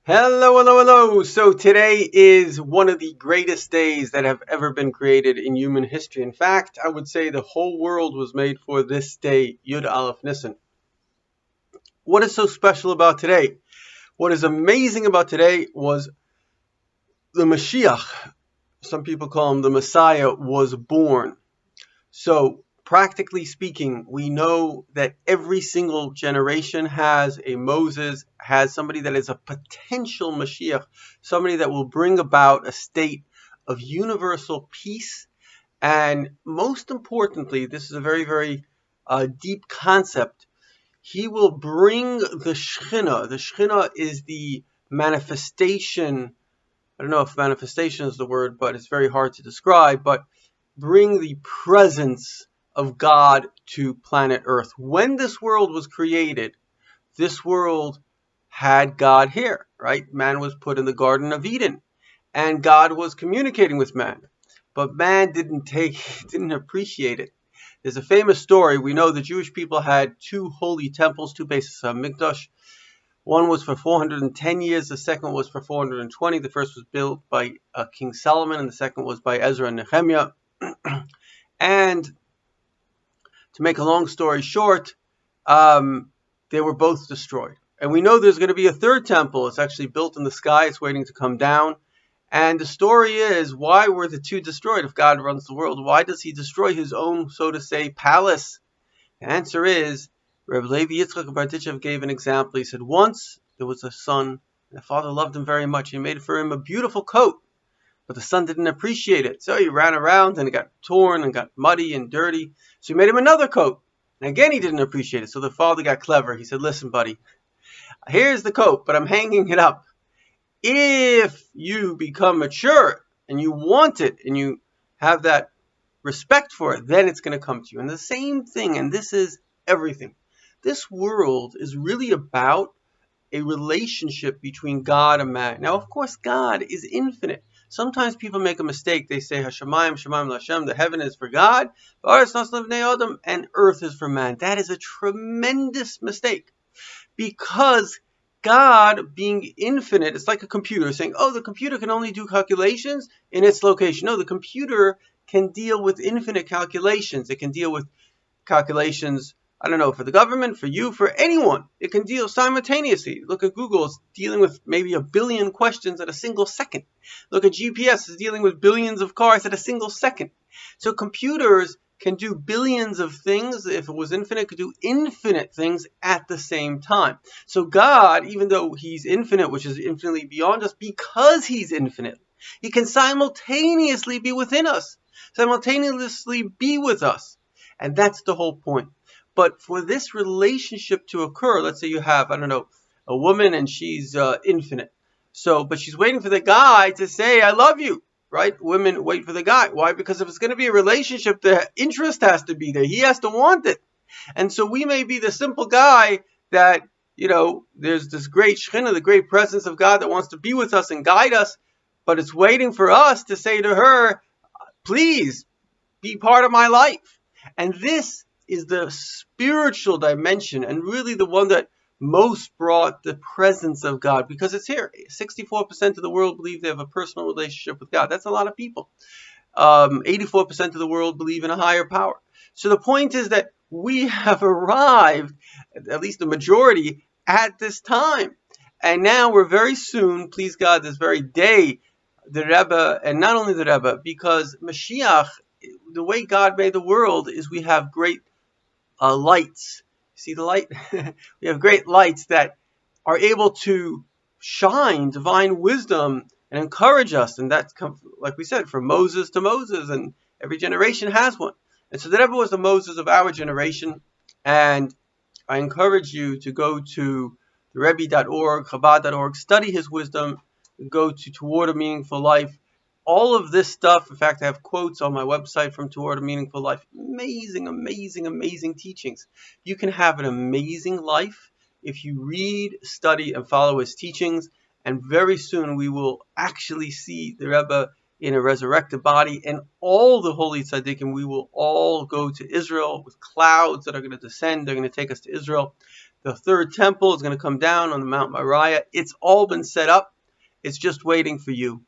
Hello, hello, hello. So today is one of the greatest days that have ever been created in human history. In fact, I would say the whole world was made for this day, Yud Aleph Nisan. What is so special about today? What is amazing about today was the Moshiach, some people call him the Messiah, was born. So, practically speaking, we know that every single generation has a Moses, has somebody that is a potential Mashiach, somebody that will bring about a state of universal peace. And most importantly, this is a very, very deep concept. He will bring the Shekhinah. The Shekhinah is the manifestation. I don't know if manifestation is the word, but it's very hard to describe. But bring the presence of God to planet Earth. When this world was created, this world had God here, right? Man was put in the Garden of Eden, and God was communicating with man. But man didn't appreciate it. There's a famous story. We know the Jewish people had two holy temples, two bases of Mikdash. One was for 410 years, the second was for 420. The first was built by King Solomon, and the second was by Ezra and Nehemiah. And to make a long story short, they were both destroyed. And we know there's going to be a third temple. It's actually built in the sky. It's waiting to come down. And the story is, why were the two destroyed if God runs the world? Why does he destroy his own, so to say, palace? The answer is, Reb Levi Yitzchak Barditchev gave an example. He said, once there was a son, and the father loved him very much. He made for him a beautiful coat. But the son didn't appreciate it. So he ran around and it got torn and got muddy and dirty. So he made him another coat. And again, he didn't appreciate it. So the father got clever. He said, listen, buddy, here's the coat, but I'm hanging it up. If you become mature and you want it and you have that respect for it, then it's going to come to you. And the same thing, and this is everything. This world is really about a relationship between God and man. Now, of course, God is infinite. Sometimes people make a mistake. They say, Hashemayim, Shemayim Lashem, the heaven is for God, and earth is for man. That is a tremendous mistake. Because God, being infinite, it's like a computer saying, oh, the computer can only do calculations in its location. No, the computer can deal with infinite calculations. It can deal with calculations, I don't know, for the government, for you, for anyone. It can deal simultaneously. Look at Google, it's dealing with maybe 1 billion questions at a single second. Look at GPS, it's dealing with billions of cars at a single second. So computers can do billions of things. If it was infinite, could do infinite things at the same time. So God, even though he's infinite, which is infinitely beyond us, because he's infinite, he can simultaneously be within us, simultaneously be with us. And that's the whole point. But for this relationship to occur, let's say you have, I don't know, a woman and she's infinite. So, but she's waiting for the guy to say, I love you, right? Women wait for the guy. Why? Because if it's going to be a relationship, the interest has to be there. He has to want it. And so we may be the simple guy that, there's this great Shekhinah, the great presence of God that wants to be with us and guide us, but it's waiting for us to say to her, please be part of my life. And this is the spiritual dimension, and really the one that most brought the presence of God, because it's here. 64% of the world believe they have a personal relationship with God. That's a lot of people. 84% of the world believe in a higher power. So the point is that we have arrived, at least the majority, at this time. And now we're very soon, please God, this very day, the Rebbe, and not only the Rebbe, because Mashiach, the way God made the world is we have great lights. See the light? We have great lights that are able to shine divine wisdom and encourage us. And that's come, like we said, from Moses to Moses, and every generation has one. And so the Rebbe was the Moses of our generation. And I encourage you to go to the Rebbe.org, Chabad.org, study his wisdom, go to Toward a Meaningful Life. All of this stuff, in fact, I have quotes on my website from Toward a Meaningful Life. Amazing, amazing, amazing teachings. You can have an amazing life if you read, study, and follow his teachings. And very soon we will actually see the Rebbe in a resurrected body, and all the holy tzaddikim, we will all go to Israel with clouds that are going to descend. They're going to take us to Israel. The third temple is going to come down on the Mount Moriah. It's all been set up. It's just waiting for you.